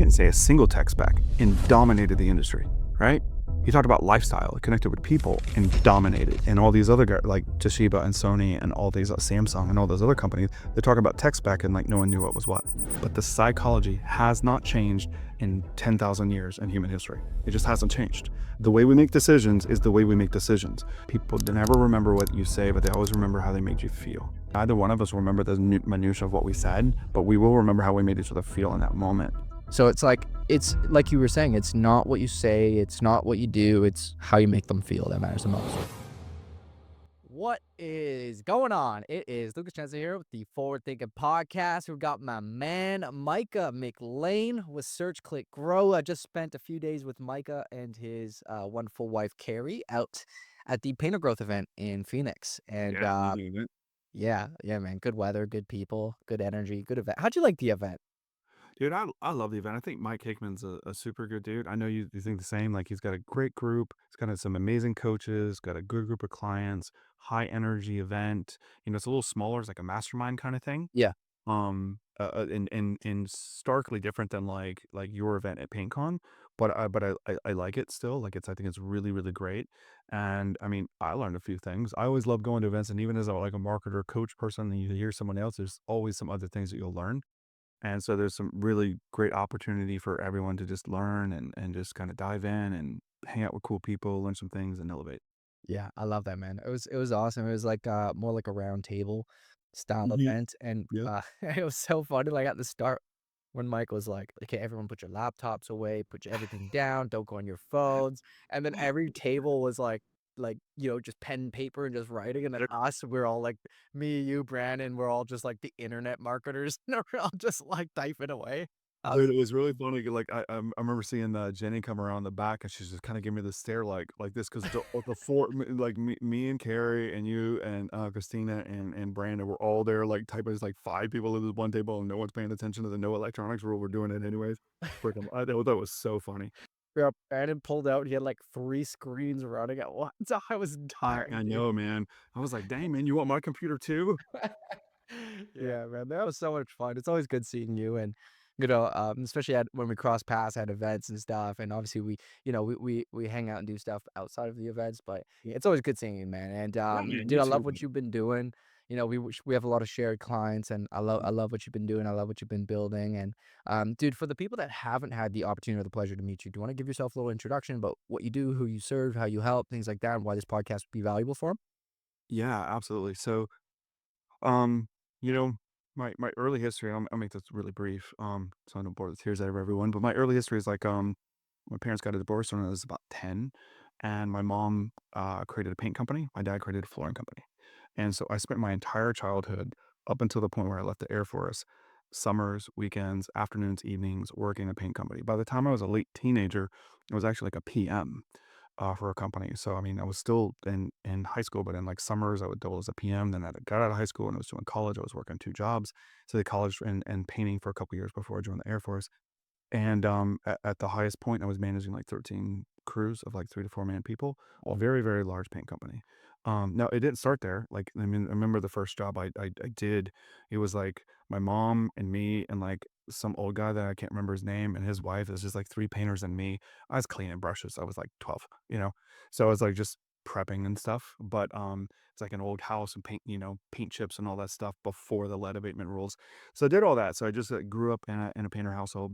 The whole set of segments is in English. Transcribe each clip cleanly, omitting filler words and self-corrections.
didn't say a single tech spec and dominated the industry, right? He talked about lifestyle, connected with people, and dominated. And all these other guys, like Toshiba and Sony and all these Samsung and all those other companies, they talk about tech spec and like no one knew what was what. But the psychology has not changed in 10,000 years in human history. It just hasn't changed. The way we make decisions is the way we make decisions. People never remember what you say, but they always remember how they made you feel. Neither one of us remember the minutiae of what we said, but we will remember how we made each other feel in that moment. So it's like you were saying, it's not what you say, it's not what you do, it's how you make them feel that matters the most. What is going on? It is Lucas Jensen here with the Forward Thinking Podcast. We've got my man Micha McLain with Search Click Grow. I just spent a few days with Micha and his wonderful wife Carrie out at the Painter Growth event in Phoenix. And yeah, man, good weather, good people, good energy, good event. How'd you like the event? Dude, I love the event. I think Mike Hickman's a super good dude. I know you think the same. Like, he's got a great group. He's got some amazing coaches, got a good group of clients, high energy event. It's a little smaller. It's like a mastermind kind of thing. Yeah. And starkly different than like your event at PaintCon. But I like it still. Like, I think it's really, really great. And I mean, I learned a few things. I always love going to events, and even as a marketer, coach person, and you hear someone else, there's always some other things that you'll learn. And so there's some really great opportunity for everyone to just learn and just kind of dive in and hang out with cool people, learn some things, and elevate. Yeah, I love that, man. It was awesome. It was like more like a round table style Mhm. event, and Yep. it was so funny. Like at the start, when Mike was like, "Okay, everyone, put your laptops away, put everything down, don't go on your phones," and then every table was like just pen and paper and just writing, and then us, we're all like me, you, Brandon, we're all just like the internet marketers, and we're all just like typing away. Dude, it was really funny. Like, I remember seeing Jenny come around the back, and she's just kind of giving me the stare like this, because the four, like me and Carrie and you and Christina and Brandon were all there, like typing. There's like five people at this one table, and no one's paying attention to the no electronics rule. We're doing it anyways. Freaking, I thought that was so funny. Yeah, Brandon pulled out. He had like 3 screens running at once. I was I dying, dude. know, man. I was like, dang, man, you want my computer too? Yeah. Yeah, man, that was so much fun. It's always good seeing you, and especially when we cross paths at events and stuff. And obviously, we hang out and do stuff outside of the events. But Yeah, it's always good seeing you, man. And man, dude, you I too, love what buddy. you've been doing. We have a lot of shared clients, and I love what you've been doing. I love what you've been building. And dude, for the people that haven't had the opportunity or the pleasure to meet you, do you want to give yourself a little introduction about what you do, who you serve, how you help, things like that, and why this podcast would be valuable for them? Yeah, absolutely. So, um, you know, my early history, I'll make this really brief, so I don't bore the tears out of everyone. But my early history is like, my parents got a divorce when I was about 10, and my mom created a paint company. My dad created a flooring company. And so I spent my entire childhood up until the point where I left the Air Force, summers, weekends, afternoons, evenings, working in a paint company. By the time I was a late teenager, I was actually like a PM for a company. So I mean, I was still in high school, but in like summers, I would double as a PM. Then I got out of high school and I was doing college. I was working 2 jobs. So the college and painting for a couple years before I joined the Air Force. And at the highest point, I was managing like 13 crews of like 3 to 4 man people, a very, very large paint company. Now it didn't start there. Like, I mean, I remember the first job I did, it was like my mom and me and like some old guy that I can't remember his name and his wife. It was just like 3 painters and me. I was cleaning brushes. I was like 12. So I was like just prepping and stuff. But it's like an old house and paint chips and all that stuff before the lead abatement rules. So I did all that. So I just grew up in a painter household,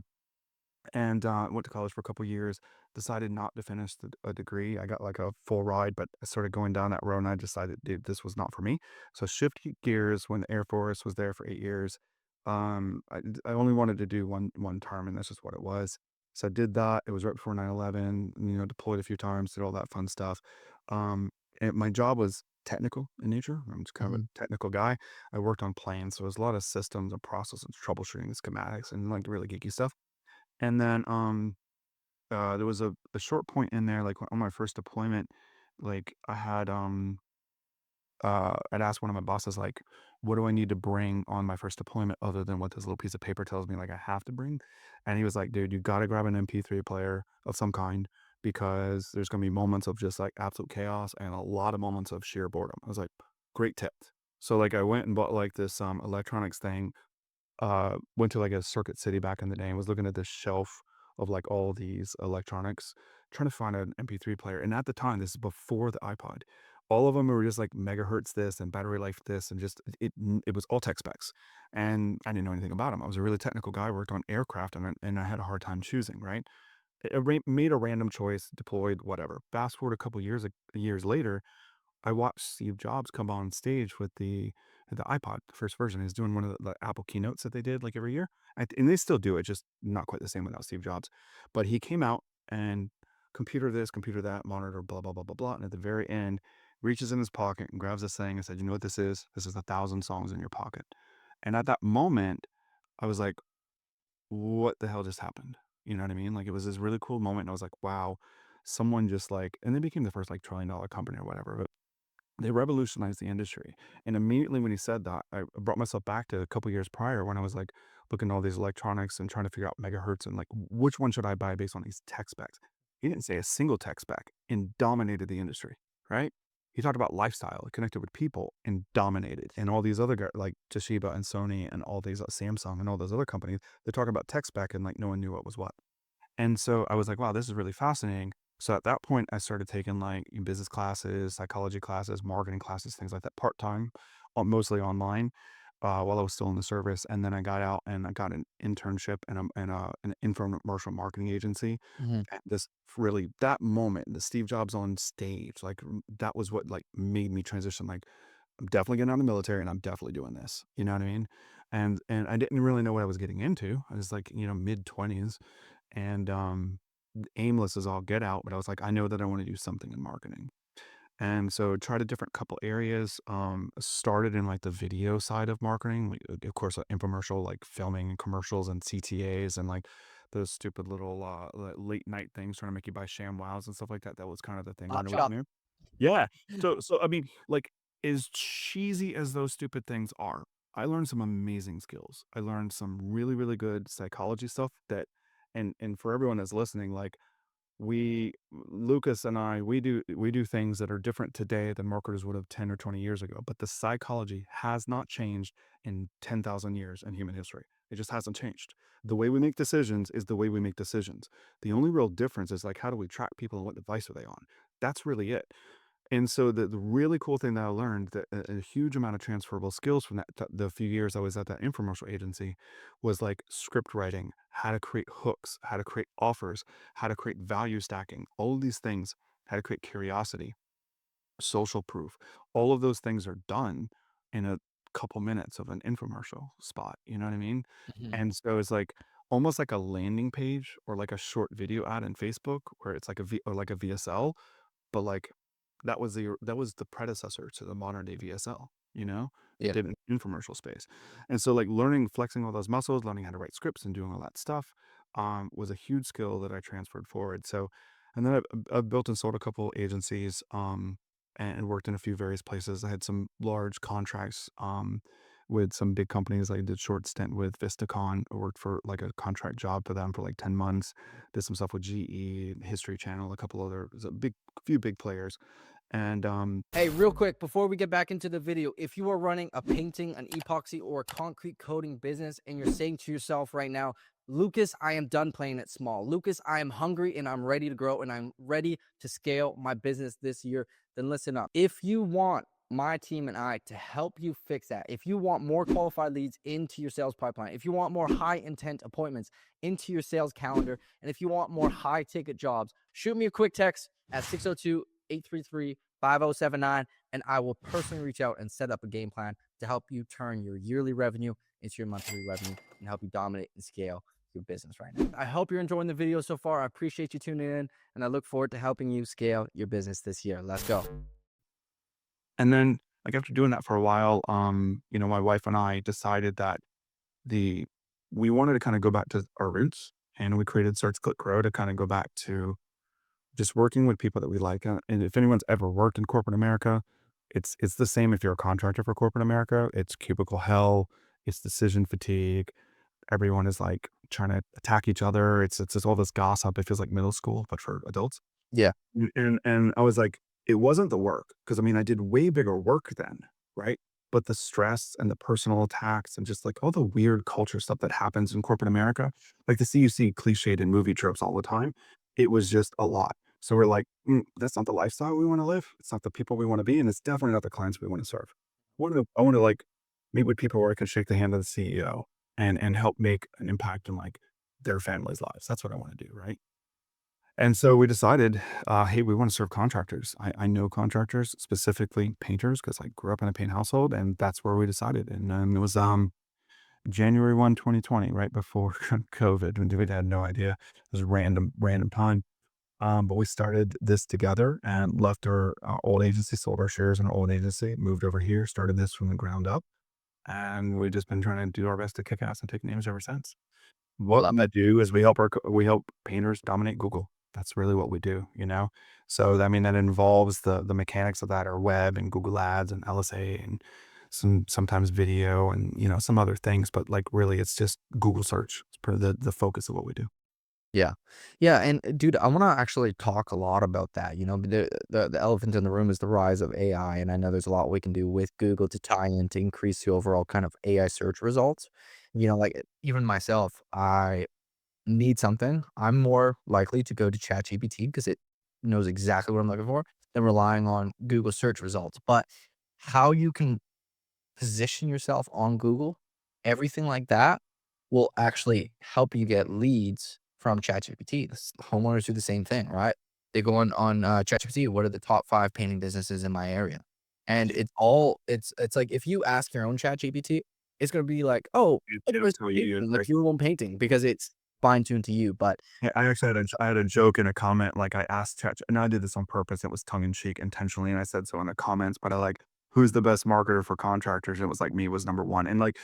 and went to college for a couple years. Decided not to finish a degree. I got like a full ride, but I started going down that road, and I decided, dude, this was not for me. So shift gears when the Air Force was there for 8 years. I only wanted to do one term, and that's just what it was. So I did that. It was right before 9/11. Deployed a few times, did all that fun stuff. And my job was technical in nature. I'm just kind of Mhm. a technical guy. I worked on planes, so it was a lot of systems and processes, troubleshooting, schematics, and like really geeky stuff. And then there was a short point in there, like on my first deployment, like I'd asked one of my bosses, like, what do I need to bring on my first deployment other than what this little piece of paper tells me like I have to bring? And he was like, dude, you gotta grab an MP3 player of some kind, because there's gonna be moments of just like absolute chaos and a lot of moments of sheer boredom. I was like, great tip. So like I went and bought like this electronics thing, went to, like, a Circuit City back in the day and was looking at this shelf of, like, all these electronics, trying to find an MP3 player, and at the time, this is before the iPod, all of them were just, like, megahertz this and battery life this and just it was all tech specs, and I didn't know anything about them. I was a really technical guy, worked on aircraft, and I had a hard time choosing, right? I made a random choice, deployed, whatever. Fast forward a couple years later, I watched Steve Jobs come on stage with the iPod, the first version. He's doing one of the Apple keynotes that they did like every year, and they still do it, just not quite the same without Steve Jobs. But he came out and computer this, computer that, monitor, blah blah blah blah blah, and at the very end, reaches in his pocket and grabs this thing and said, "You know what this is? This is 1,000 songs in your pocket." And at that moment, I was like, "What the hell just happened?" You know what I mean? Like it was this really cool moment. And I was like, "Wow." Someone just like, and they became the first like $1 trillion company or whatever. They revolutionized the industry, and immediately when he said that, I brought myself back to a couple years prior when I was, like, looking at all these electronics and trying to figure out megahertz and, like, which one should I buy based on these tech specs. He didn't say a single tech spec and dominated the industry, right? He talked about lifestyle, it connected with people and dominated, and all these other guys like Toshiba and Sony and all these, Samsung and all those other companies, they talk about tech spec and, like, no one knew what was what. And so I was like, wow, this is really fascinating. So at that point, I started taking like business classes, psychology classes, marketing classes, things like that part time, mostly online, while I was still in the service. And then I got out and I got an internship an infomercial marketing agency. Mhm. And this really, that moment, the Steve Jobs on stage, like that was what like made me transition. Like, I'm definitely getting out of the military and I'm definitely doing this. You know what I mean? And I didn't really know what I was getting into. I was like, mid 20s and aimless as all get out, but I was like, I know that I want to do something in marketing. And so tried a different couple areas. Started in like the video side of marketing, like, of course, infomercial, like filming commercials and CTAs and like those stupid little late night things trying to make you buy sham wows and stuff like that. That was kind of the thing when Hot I was shot. new. Yeah. So I mean, like, as cheesy as those stupid things are, I learned some amazing skills. I learned some really, really good psychology stuff that and for everyone that's listening, like we Lucas and I, we do things that are different today than marketers would have 10 or 20 years ago, but the psychology has not changed in 10,000 years in human history. It just hasn't changed. The way we make decisions is the way we make decisions. The only real difference is like how do we track people and what device are they on? That's really it. And so the really cool thing that I learned that a huge amount of transferable skills from the few years I was at that infomercial agency was like script writing, how to create hooks, how to create offers, how to create value stacking, all of these things, how to create curiosity, social proof. All of those things are done in a couple minutes of an infomercial spot. You know what I mean? Mhm. And so it's like almost like a landing page or like a short video ad in Facebook where it's like a VSL, but, like, that was the predecessor to the modern day VSL, that Yeah. did an infomercial space. And so, like, learning flexing all those muscles, learning how to write scripts and doing all that stuff, was a huge skill that I transferred forward. So and then I've built and sold a couple agencies, and worked in a few various places. I had some large contracts, with some big companies. I did short stint with Vistacon. I worked for, like, a contract job for them for, like, 10 months. Did some stuff with GE, History Channel, a couple other there's a few big players, and, Hey, real quick, before we get back into the video, if you are running a painting, an epoxy, or a concrete coating business, and you're saying to yourself right now, Lucas, I am done playing it small. Lucas, I am hungry and I'm ready to grow and I'm ready to scale my business this year, then listen up. If you want my team and I to help you fix that, if you want more qualified leads into your sales pipeline, if you want more high intent appointments into your sales calendar, and if you want more high ticket jobs, shoot me a quick text at 602 833 5079, and I will personally reach out and set up a game plan to help you turn your yearly revenue into your monthly revenue and help you dominate and scale your business right now. I hope you're enjoying the video so far. I appreciate you tuning in, and I look forward to helping you scale your business this year. Let's go. and then, like, after doing that for a while, my wife and I decided that the we wanted to kinda go back to our roots, and we created Search Click Grow to kinda go back to just working with people that we like, and if anyone's ever worked in corporate America, it's the same if you're a contractor for corporate America. It's cubicle hell, it's decision fatigue, everyone is, like, trying to attack each other, it's just all this gossip, it feels like middle school, but for adults. Yeah. And I was like, it wasn't the work because I mean, I did way bigger work then, right? but the stress and the personal attacks and just like all the weird culture stuff that happens in corporate America, like the CUC cliched in movie tropes all the time, it was just a lot. So we're like, that's not the lifestyle we want to live. It's not the people we want to be, and it's definitely not the clients we want to serve. I want to like meet with people where I can shake the hand of the CEO and help make an impact in like their families' lives. That's what I want to do, right? And so we decided, hey, we want to serve contractors. I know contractors, specifically painters, because I grew up in a paint household, and that's where we decided. And it was January 1, 2020, right before COVID, when we had no idea. It was random time. But we started this together and left our old agency, sold our shares in our old agency, moved over here, started this from the ground up. And we've just been trying to do our best to kick ass and take names ever since. What Love we it. do is we help painters dominate Google. That's really what we do, you know? So, I mean, that involves the mechanics of that are web and Google Ads and LSA and sometimes video and, some other things, but, like, really, it's just Google search. It's the focus of what we do. Yeah. Yeah, and, dude, I wanna actually talk a lot about that, the elephant in the room is the rise of AI, and I know there's a lot we can do with Google to tie in to increase the overall kind of AI search results. Like, even myself, I need something, I'm more likely to go to ChatGPT because it knows exactly what I'm looking for than relying on Google search results, but how you can position yourself on Google, everything like that will actually help you get leads from ChatGPT. Homeowners do the same thing, right? They go on ChatGPT, what are the top 5 painting businesses in my area? And it's like if you ask your own ChatGPT, it's gonna be like, "Oh, It'll Edward's tell you, painting," like like, your own painting because it's fine tuned to you, but yeah, I actually I had a joke in a comment, like, I asked Chat and I did this on purpose, it was tongue in cheek intentionally, and I said so in the comments, but I like, "Who's the best marketer for contractors?" And it was like, me was number 1, and, like,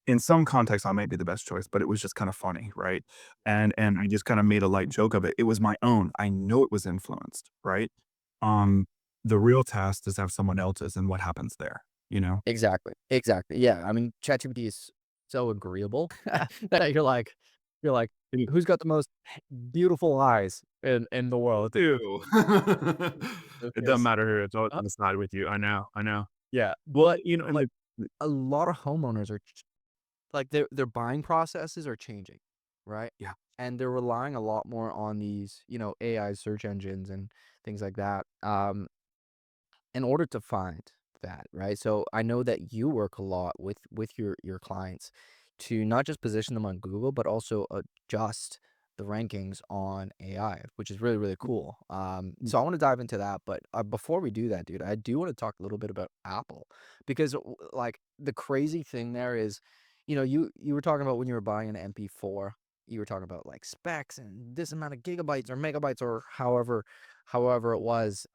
in some context, I might be the best choice, but it was just kinda funny, right? And I just kinda made a light joke of it. It was my own. I know it was influenced, right? Um, the real test is to have someone else's and what happens there, you know? exactly, exactly, yeah, I mean, ChatGPT is so agreeable that you're like, And "Who's got the most beautiful eyes in the world?" ew. It doesn't Because matter who, it's always uh, gonna side with you. I know, I know. yeah, Well, but, and like, a lot of homeowners are like, their buying processes are changing, right? yeah. And they're relying a lot more on these, AI search engines and things like that. In order to find that, right? So I know that you work a lot with your clients to not just position them on Google, but also adjust the rankings on AI, which is really, really cool. So I want to dive into that, but before we do that, dude, I do want to talk a little bit about Apple because like the crazy thing there is, you were talking about when you were buying an MP4, you were talking about like specs and this amount of gigabytes or megabytes or however it was.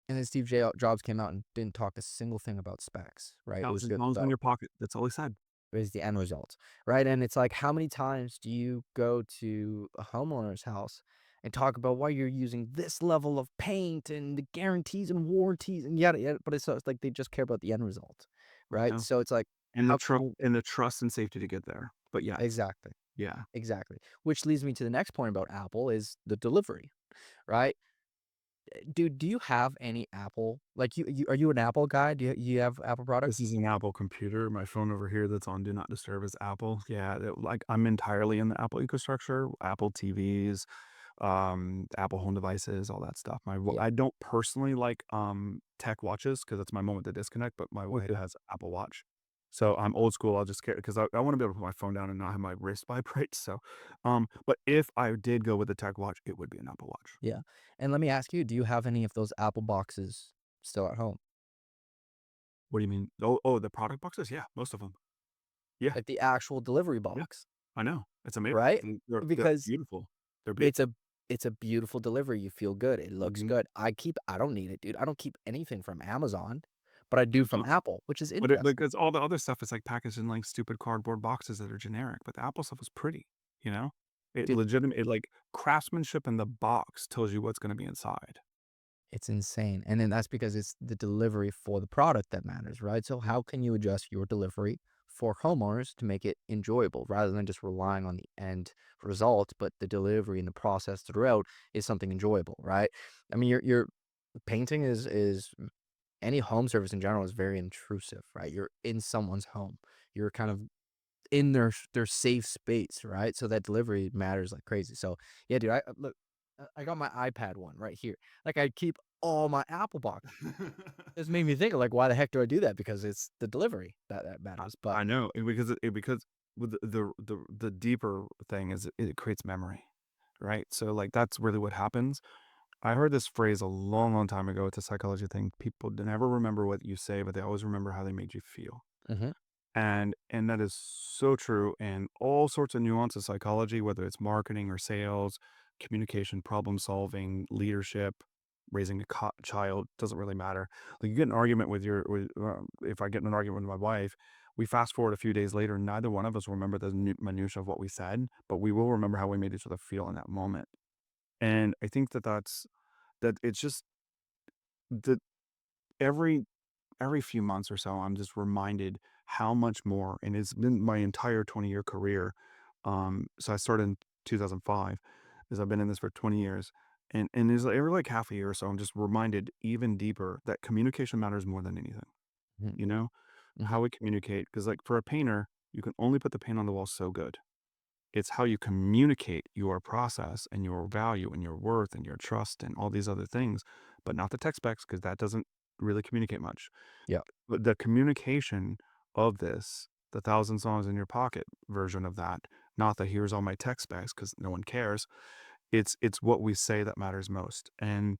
And then Jobs came out and didn't talk a single thing about specs, right? It was $1,000 good in though. your pocket. That's all he said. It was the end result, right? And it's like, how many times do you go to a homeowner's house and talk about why you're using this level of paint and the guarantees and warranties and yada yada? But it's like they just care about the end result, right? No. So it's like, And how can you the trust and safety to get there. But yes. exactly, Yeah. exactly? Which leads me to the next point about Apple is the delivery, right? Dude, do you have any Apple like, are you an Apple guy? Do you have Apple This products? is an Apple computer. My phone over here that's on Do Not Disturb is Apple. Yeah, like, I'm entirely in the Apple ecosystem, Apple TVs, Apple home devices, all that stuff. Yeah. I don't personally like, tech watches because it's my moment to disconnect, but my wife Okay. has Apple Watch. So I'm old school. I'll just care because I wanna be able to put my phone down and not have my wrist vibrate. So, but if I did go with a tech watch, it would be an Apple Watch. Yeah. And let me ask you, do you have any of those Apple boxes still at home? What do you mean? The product boxes? Yeah, most of them. Yeah. Like the actual delivery Yeah, box, I know. It's amazing. right? They're Because beautiful. They're big. it's a it's a beautiful delivery. You feel good. It looks Mhm. good. I don't need it, dude. I don't keep anything from Amazon, but I do from Uh, Apple, which is but interesting. because all the other stuff is, like, packaged in, like, stupid cardboard boxes that are generic, but the Apple stuff is pretty, you know? Dude, Like, craftsmanship in the box tells you what's gonna be inside. it's insane. And then that's because it's the delivery for the product that matters, right? So how can you adjust your delivery for homeowners to make it enjoyable rather than just relying on the end result, but the delivery and the process throughout is something enjoyable, right? I mean, your painting is any home service in general is very intrusive, right? You're in someone's home. You're kind of in their safe space, right? So that delivery matters like crazy. So yeah, dude, look, I got my iPad one right here. Like I keep all my Apple box. This made me think of like, why the heck do I do that? Because it's the delivery that matters. But I know, because with the deeper thing is it creates memory, right? So, like, that's really what happens. I heard this phrase a long, long time ago. It's a psychology thing. People never remember what you say, but they always remember how they made you feel. mhm, And that is so true in all sorts of nuances of psychology, whether it's marketing or sales, communication, problem solving, leadership, raising a child, doesn't really matter. Like you get an argument if I get in an argument with my wife, we fast forward a few days later, neither one of us remember the minutia of what we said, but we will remember how we made each other feel in that moment. And I think that it's just that every every few months or so, I'm just reminded how much more, and it's been my entire 20-year career. So I started in 2005, as I've been in this for 20 years. And it's like every like half a year or so, I'm just reminded even deeper that communication matters more than anything, mhm, you know, mhm. how we communicate. Because like for a painter, you can only put the paint on the wall so good. It's how you communicate your process and your value and your worth and your trust and all these other things, but not the tech specs because that doesn't really communicate much. Yeah. But the communication of this, the thousand songs in your pocket version of that, not the here's all my tech specs because no one cares. It's what we say that matters most. And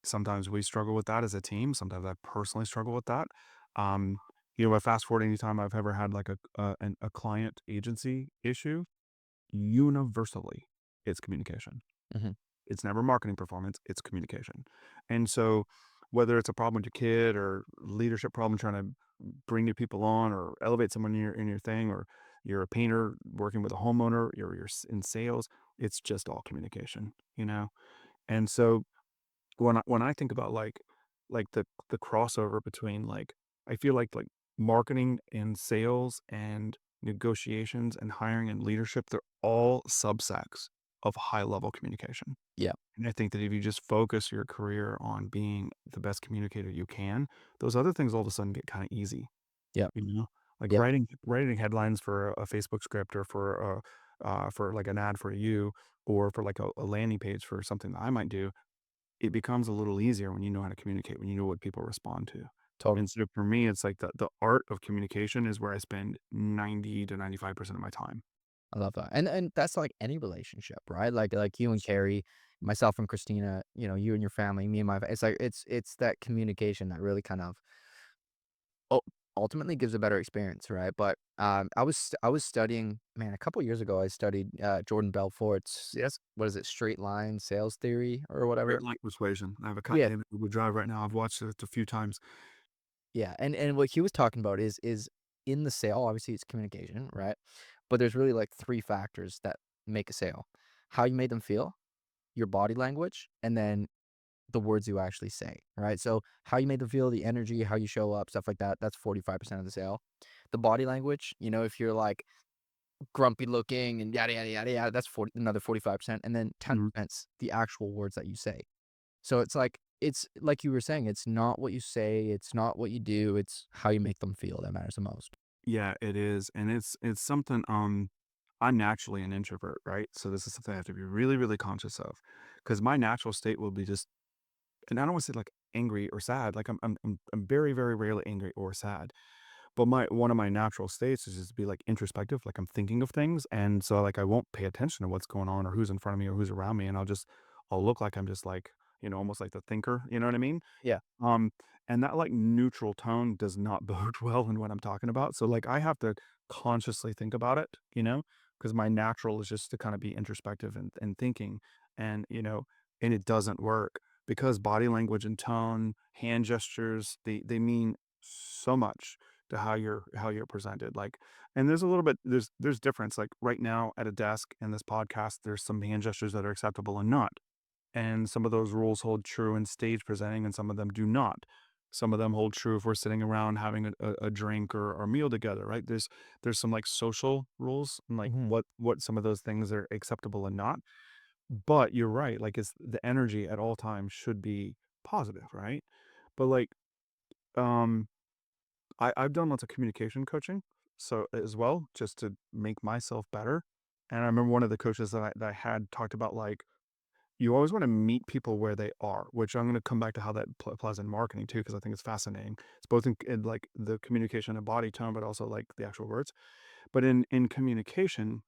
sometimes we struggle with that as a team. Sometimes I personally struggle with that. Um, I fast forward anytime I've ever had like a client agency issue, universally, it's communication. Mhm. It's never marketing performance, it's communication. And so whether it's a problem with your kid or leadership problem trying to bring new people on or elevate someone in your thing, or you're a painter working with a homeowner, you're in sales, it's just all communication, you know? And so when I think about like the crossover between like I feel like marketing and sales and negotiations and hiring and leadership, they're all subsects of high level communication. Yeah. And I think that if you just focus your career on being the best communicator you can, those other things all of a sudden get kind of easy, Yeah. you know? Like Yeah. writing headlines for a Facebook script or for like an ad for you or for like a landing page for something that I might do, it becomes a little easier when you know how to communicate, when you know what people respond to. Totally. And so for me, it's like the art of communication is where I spend 90 to 95% of my time. I love that. And that's like any relationship, right? Like you and Carrie, myself and Christina, you and your family, me and it's like it's that communication that really kind of ul ultimately gives a better experience, right? But, I was studying man, a couple years ago, I studied, Jordan Belfort's Yes. what is it? Straight line sales theory or Great whatever? light persuasion. I have a Yeah, Cayenne we drive right now. I've watched it a few times. yeah, and what he was talking about is in the sale, obviously, it's communication, right? But there's really, like, 3 factors that make a sale. How you made them feel, your body language, and then the words you actually say, right? So, how you made them feel, the energy, how you show up, stuff like that, that's 45% of the sale. The body language, if you're, like, grumpy looking and yada, yada, yada, yada, that's 40 another 45%, and then Mhm. 10% 's the actual words that you say. So it's like you were saying, it's not what you say, it's not what you do, it's how you make them feel that matters the most. Yeah, it is. And it's something I'm naturally an introvert, right? So this is something I have to be really, really conscious of. Because my natural state will be just, and I don't want to say like angry or sad. Like I'm very, very rarely angry or sad. But my one of my natural states is just to be, like, introspective, like, I'm thinking of things, and so, like, I won't pay attention to what's going on or who's in front of me or who's around me, and I'll look like I'm just, like, almost like the thinker, you know what I mean? Yeah. Um, and that, like, neutral tone does not bode well in what I'm talking about, so, like, I have to consciously think about it, because my natural is just to kinda be introspective and thinking, and, and it doesn't work because body language and tone, hand gestures, they mean so much to how you're presented, like and there's a little bit there's difference, like, right now at a desk in this podcast, there's some hand gestures that are acceptable and not. And some of those rules hold true in stage presenting and some of them do not. Some of them hold true if we're sitting around having a drink or meal together, right? There's some like social rules and like Mhm. what some of those things are acceptable and not. But you're right, like it's the energy at all times should be positive, right? But like um, I've done lots of communication coaching, so as well, just to make myself better. And I remember one of the coaches that I had talked about like you always want to meet people where they are, which I'm going to come back to how that applies in marketing too, because I think it's fascinating. It's both in like the communication and body tone, but also like the actual words. But in communication,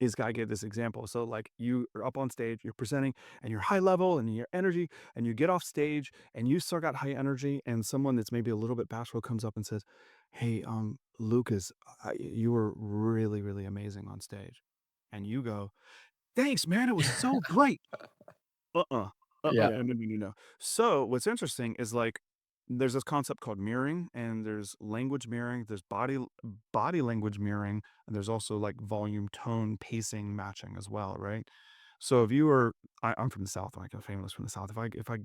is guy gave this example. So like you are up on stage, you're presenting and you're high level and your energy and you get off stage and you still got high energy and someone that's maybe a little bit bashful comes up and says, "Hey, Lucas, you were really, really amazing on stage." And you go, "Thanks, man. It was so great." Uh-uh. Yeah. Yeah, no, no, no, no. So, what's interesting is, like, there's this concept called mirroring, and there's language mirroring, there's body language mirroring, and there's also, like, volume, tone, pacing matching as well, right? So, if you were I'm from the South, like, I'm famous from the South. If I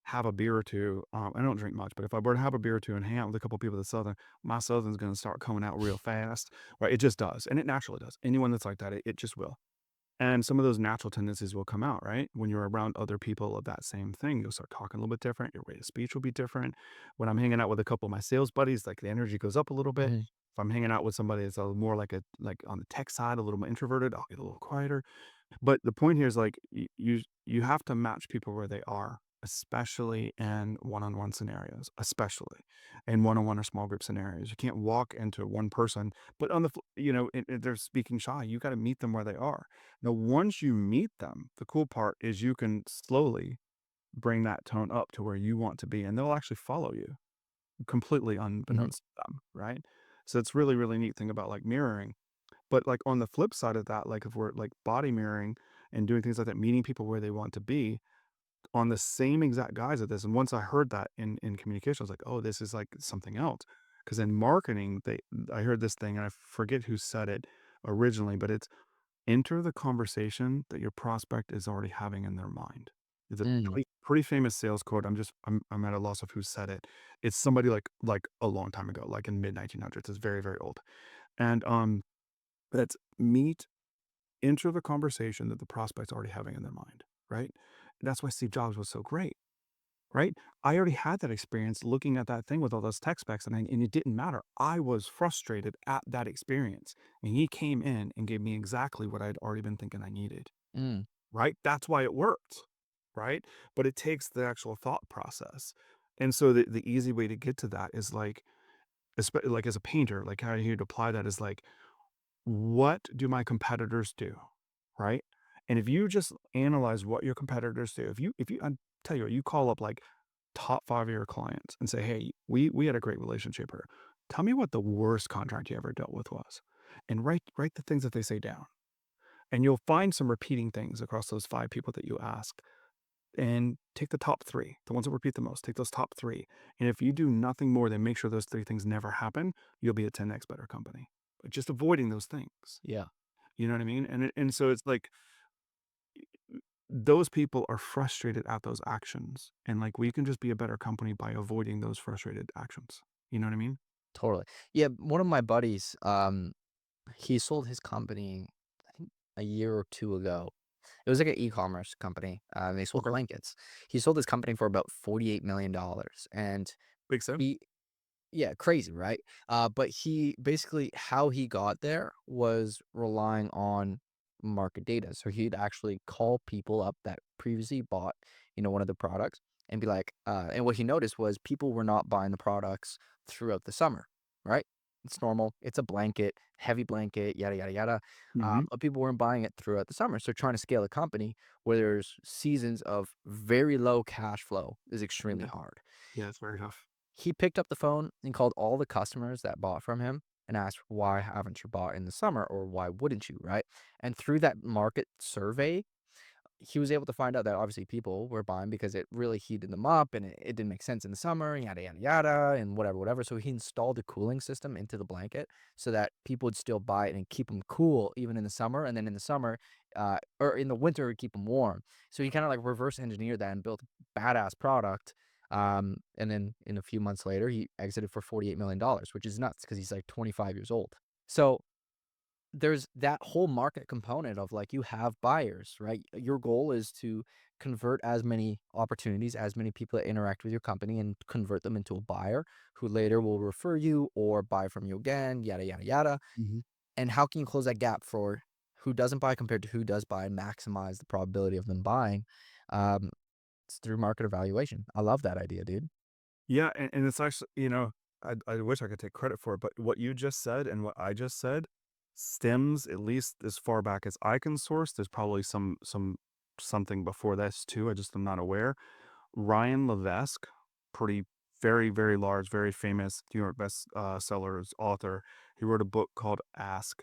have a beer or 2, I don't drink much, but if I were to have a beer or 2 and hang out with a couple people that's Southern, my Southern's gonna start coming out real fast, right? It just does, and it naturally does. Anyone that's like that, it just will. And some of those natural tendencies will come out, right? When you're around other people of that same thing, you'll start talking a little bit different. Your way of speech will be different. When I'm hanging out with a couple of my sales buddies, like the energy goes up a little bit. Mhm. If I'm hanging out with somebody that's more like on the tech side, a little more introverted, I'll get a little quieter. But the point here is like you have to match people where they are, especially in one-on-one scenarios, especially in one-on-one or small group scenarios. You can't walk into one person, but on the if they're speaking shy, you got to meet them where they are. Now, once you meet them, the cool part is you can slowly bring that tone up to where you want to be, and they'll actually follow you completely Mhm. unbeknownst to them, right? So it's really, really neat thing about like mirroring but, like, on the flip side of that, like, if we're, like, body mirroring and doing things like that, meeting people where they want to be on the same exact guise of this, and once I heard that in communication, I was like, "Oh, this is, like, something else. Because in marketing, I heard this thing, and I forget who said it originally, but it's, "Enter the conversation that your prospect is already having in their mind." It's a Mm. pretty famous sales quote, I'm at a loss of who said it. It's somebody, like, a long time ago, like, in mid-1900s, it's very, very old, and, that's meet enter the conversation that the prospect's already having in their mind, right? That's why Steve Jobs was so great, right? I already had that experience looking at that thing with all those tech specs, and it didn't matter. I was frustrated at that experience, and he came in and gave me exactly what I'd already been thinking I needed, Mm. right? That's why it worked, right? But it takes the actual thought process. And so the easy way to get to that is like as a painter, like how you'd apply that is like what do my competitors do? Right? And if you just analyze what your competitors do, if you I tell you what, you call up like top 5 of your clients and say, "Hey, we had a great relationship here. Tell me what the worst contract you ever dealt with was." And write the things that they say down. And you'll find some repeating things across those 5 people that you ask. And take the top 3, the ones that repeat the most, take those top 3. And if you do nothing more than make sure those 3 things never happen, you'll be a 10x better company. But just avoiding those things. Yeah. You know what I mean? And so it's like those people are frustrated at those actions, and, like, we can just be a better company by avoiding those frustrated actions. You know what I mean? Totally. Yeah, one of my buddies, he sold his company, I think a year or 2 ago. It was like an e-commerce company, they sold Okay. blankets. He sold his company for about $48 million, and Big Sim? he yeah, crazy, right? But he basically how he got there was relying on market data. So he'd actually call people up that previously bought, one of the products and be like, and what he noticed was people were not buying the products throughout the summer, right? It's normal. It's a blanket, heavy blanket, yada yada yada. Mhm. But people weren't buying it throughout the summer. So trying to scale a company where there's seasons of very low cash flow is extremely Yeah. hard. Yeah, it's very tough. He picked up the phone and called all the customers that bought from him and asked, "Why haven't you bought in the summer?" or "Why wouldn't you?" Right? And through that market survey, he was able to find out that obviously people were buying because it really heated them up and it didn't make sense in the summer, yada, yada, yada, and whatever, whatever. So he installed a cooling system into the blanket so that people would still buy it and keep them cool even in the summer. And then in the summer, or in the winter, keep them warm. So he kind of like reverse engineered that and built a badass product. And then in a few months later, he exited for $48 million, which is nuts because he's like 25 years old. So there's that whole market component of like you have buyers, right? Your goal is to convert as many opportunities, as many people that interact with your company and convert them into a buyer who later will refer you or buy from you again, yada, yada, yada. Mhm. And how can you close that gap for who doesn't buy compared to who does buy and maximize the probability of them buying? Um, it's through market evaluation. I love that idea, dude. Yeah, and it's actually, I wish I could take credit for it, but what you just said and what I just said stems, at least as far back as I can source. There's probably something before this too. I just am not aware. Ryan Levesque, pretty very, very large, very famous New York best sellers author. He wrote a book called Ask.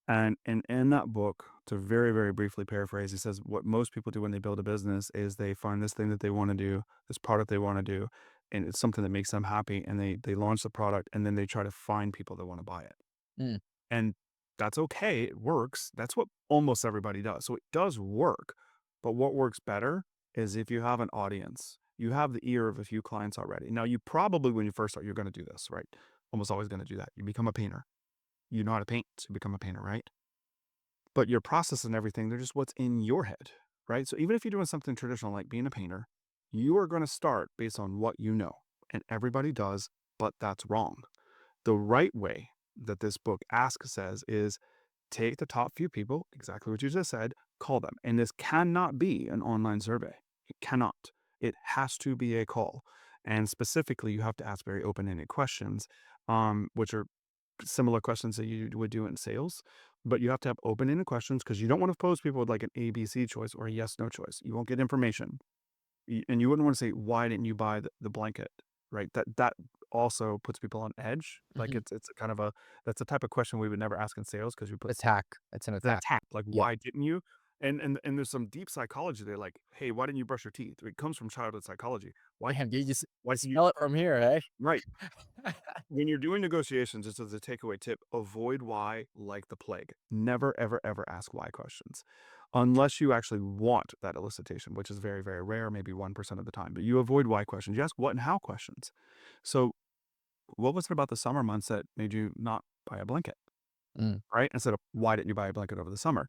And in that book, to very, very briefly paraphrase, he says what most people do when they build a business is they find this thing that they want to do, this product they want to do, and it's something that makes them happy, and they launch the product, and then they try to find people that want to buy it. Mm, And that's okay. It works. That's what almost everybody does. So it does work. But what works better is if you have an audience, you have the ear of a few clients already. Now, you probably, when you first start, you're going to do this, right? Almost always going to do that. You become a painter. You know how to paint, so you become a painter, right? But your process and everything, they're just what's in your head, right? So even if you're doing something traditional like being a painter, you are going to start based on what you know. And everybody does, but that's wrong. The right way that this book Ask says is take the top few people, exactly what you just said, call them. And this cannot be an online survey. It cannot. It has to be a call. And specifically, you have to ask very open ended questions, which are similar questions that you would do in sales, but you have to have open-ended questions because you don't want to pose people with like an A, B, C choice or a yes, no choice. You won't get information. And you wouldn't want to say, why didn't you buy the blanket? Right. That also puts people on edge. Like mhm. it's a kind of that's a type of question we would never ask in sales because we put Attack. It's an the attack. attack. Like, Yep. why didn't you? And there's some deep psychology there. Like, hey, why didn't you brush your teeth? It comes from childhood psychology. Why Damn, you just why didn't you smell it from here, eh? right. When you're doing negotiations, just as a takeaway tip, avoid why like the plague. Never, ever, ever ask why questions unless you actually want that elicitation, which is very, very rare, maybe 1% of the time. But you avoid why questions. You ask what and how questions. So, what was it about the summer months that made you not buy a blanket, Mm, right? Instead of why didn't you buy a blanket over the summer?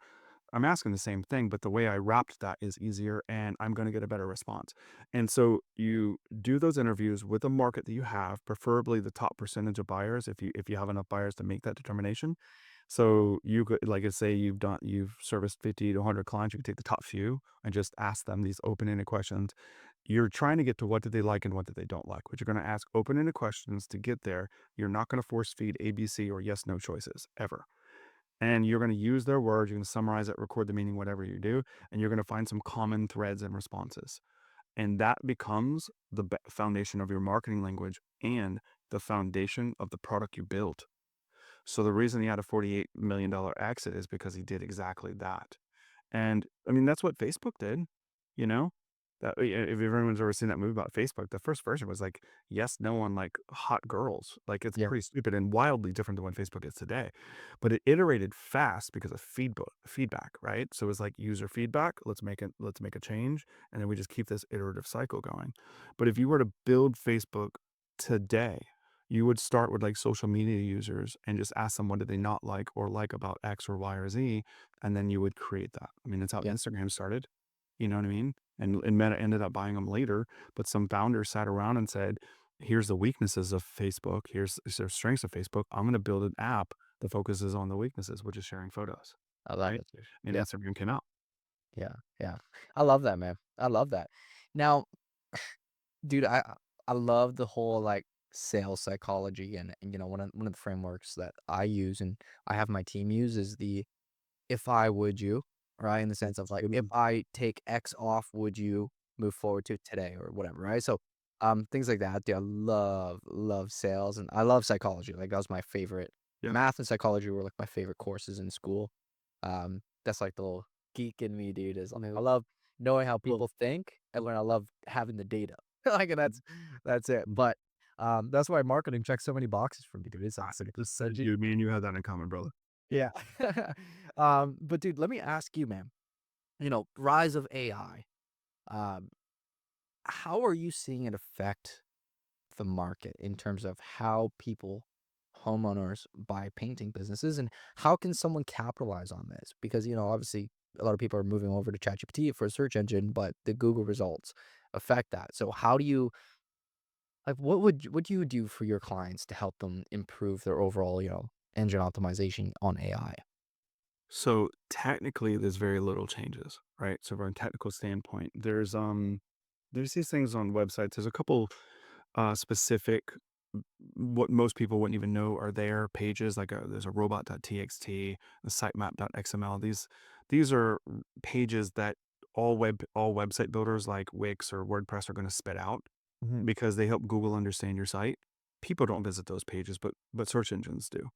I'm asking the same thing, but the way I wrapped that is easier and I'm going to get a better response. And so you do those interviews with the market that you have, preferably the top percentage of buyers if you have enough buyers to make that determination. So you could like I say you've serviced 50 to 100 clients, you could take the top few and just ask them these open-ended questions. You're trying to get to what did they like and what did they don't like. But you're going to ask open-ended questions to get there. You're not going to force feed ABC or yes no choices ever, and you're going to use their words. You're going to summarize it, record the meaning, whatever you do, and you're going to find some common threads and responses. And that becomes the foundation of your marketing language and the foundation of the product you built. So the reason he had a $48 million exit is because he did exactly that. And I mean, that's what Facebook did, you know? That if everyone's ever seen that movie about Facebook, the first version was like yes, no on like hot girls. Like it's yeah, pretty stupid and wildly different than what Facebook is today. But it iterated fast because of feedback, right? So it was like user feedback, let's make a change, and then we just keep this iterative cycle going. But if you were to build Facebook today, you would start with like social media users and just ask them what did they not like or like about X or Y or Z, and then you would create that. I mean, that's how yeah. Instagram started. You know what I mean? And Meta ended up buying them later, but some founders sat around and said, "Here's the weaknesses of Facebook. Here's the strengths of Facebook. I'm going to build an app that focuses on the weaknesses, which is sharing photos." I love Right? it, dude. And Yeah, Instagram came out. yeah, yeah. I love that, man. I love that. Now, dude, I love the whole like sales psychology and one of the frameworks that I use and I have my team use is the if I would you, right? In the sense of like if Mm, I take X off, would you move forward to today or whatever, right? So things like that. Dude, I love sales and I love psychology. Like that was my favorite. yeah. Math and psychology were like my favorite courses in school. That's like the little geek in me, dude. Is I love knowing how Well, people think, and when I love having the data. Like and that's it. mm, But that's why marketing checks so many boxes for me, dude. It's like you, me and you have that in common, brother. yeah. But dude, let me ask you, man. Rise of AI. Um, how are you seeing it affect the market in terms of how people homeowners by painting businesses, and how can someone capitalize on this? Because, obviously a lot of people are moving over to ChatGPT for a search engine, but the Google results affect that. So how do you like what do you do for your clients to help them improve their overall, engine optimization on AI? So technically, there's very little changes, right? So from a technical standpoint, there's these things on websites. There's a couple specific what most people wouldn't even know are there pages like there's a robot.txt, the sitemap.xml. These are pages that all website builders like Wix or WordPress are going to spit out Mhm. because they help Google understand your site. People don't visit those pages, but search engines do.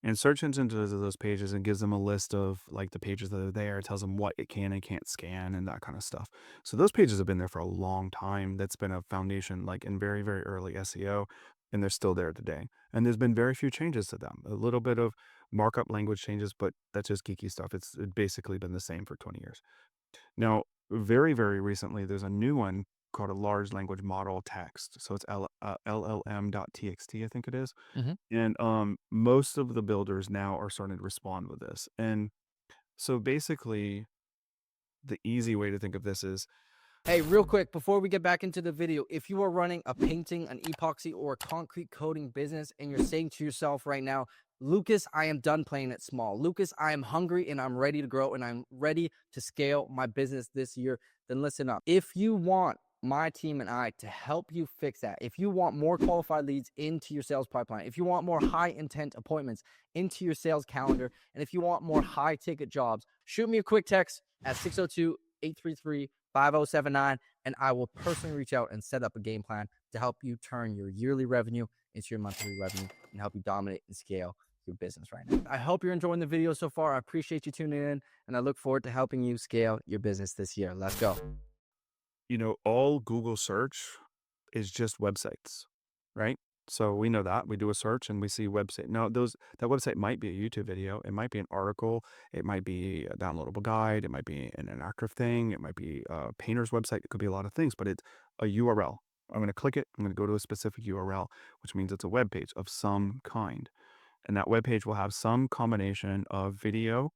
And search engines visit those pages and gives them a list of like the pages that are there, tells them what it can and can't scan and that kind of stuff. So those pages have been there for a long time. That's been a foundation like in very, very early SEO, and they're still there today. And there's been very few changes to them. A little bit of markup language changes, but that's just geeky stuff. It's basically been the same for 20 years. Now, very, very recently, there's a new one called a large language model text. So it's LLM.txt, I think it is. Mhm. And most of the builders now are starting to respond with this. And so basically, the easy way to think of this is Hey, real quick, before we get back into the video, if you are running a painting, an epoxy, or a concrete coating business and you're saying to yourself right now, Lucas, I am done playing it small. Lucas, I am hungry and I'm ready to grow and I'm ready to scale my business this year, then listen up. If you want my team and I to help you fix that, if you want more qualified leads into your sales pipeline, if you want more high intent appointments into your sales calendar, and if you want more high ticket jobs, shoot me a quick text at 602 833 5079, and I will personally reach out and set up a game plan to help you turn your yearly revenue into your monthly revenue and help you dominate and scale your business right now. I hope you're enjoying the video so far. I appreciate you tuning in, and I look forward to helping you scale your business this year. Let's go. all Google search is just websites, right? So we know that we do a search and we see website. Now that website might be a YouTube video, it might be an article, it might be a downloadable guide, it might be an interactive thing, it might be a painter's website, it could be a lot of things, but it's a URL. I'm going to click it, I'm going to go to a specific URL, which means it's a web page of some kind. And that web page will have some combination of video,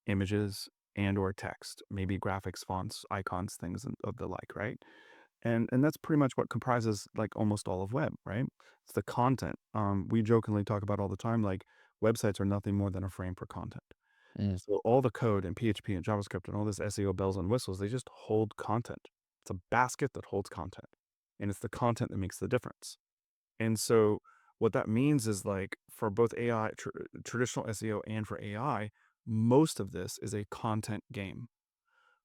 images, and or text, maybe graphics, fonts, icons, things of the like, right? And that's pretty much what comprises like almost all of web, right? It's the content. We jokingly talk about all the time, like websites are nothing more than a frame for content. Mm, So all the code and PHP and JavaScript and all this SEO bells and whistles, they just hold content. It's a basket that holds content, and it's the content that makes the difference. And so what that means is like for both traditional SEO and for AI, most of this is a content game,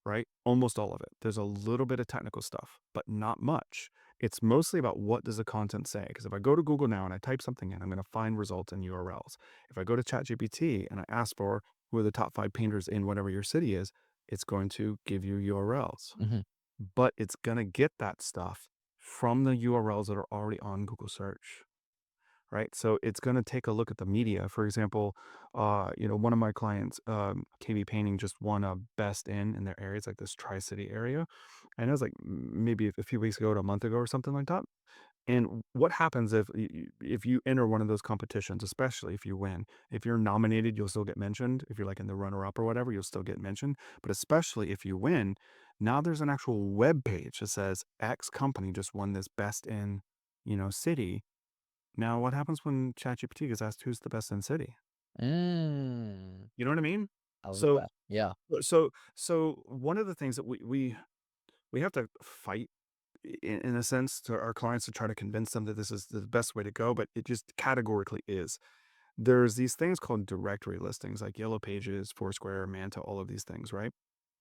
right? Almost all of it. There's a little bit of technical stuff, but not much. It's mostly about what does the content say? Because if I go to Google now and I type something in, I'm going to find results in URLs. If I go to ChatGPT and I ask for who are the top 5 painters in whatever your city is, it's going to give you URLs. mhm, But it's going to get that stuff from the URLs that are already on Google search, right? So it's going to take a look at the media. For example, one of my clients, KB Painting, just won a best in their area. It's like this Tri-City area, and it was like maybe a few weeks ago to a month ago or something like that. And what happens if you enter one of those competitions, especially if you win? If you're nominated, you'll still get mentioned. If you're like in the runner-up or whatever, you'll still get mentioned. But especially if you win, now there's an actual web page that says X company just won this best in, city. Now, what happens when ChatGPT gets asked who's the best in city? mm. You know what I mean? I love So, that. Yeah. so one of the things that we have to fight in a sense to our clients to try to convince them that this is the best way to go, but it just categorically is. There's these things called directory listings, like Yellow Pages, Foursquare, Manta, all of these things, right?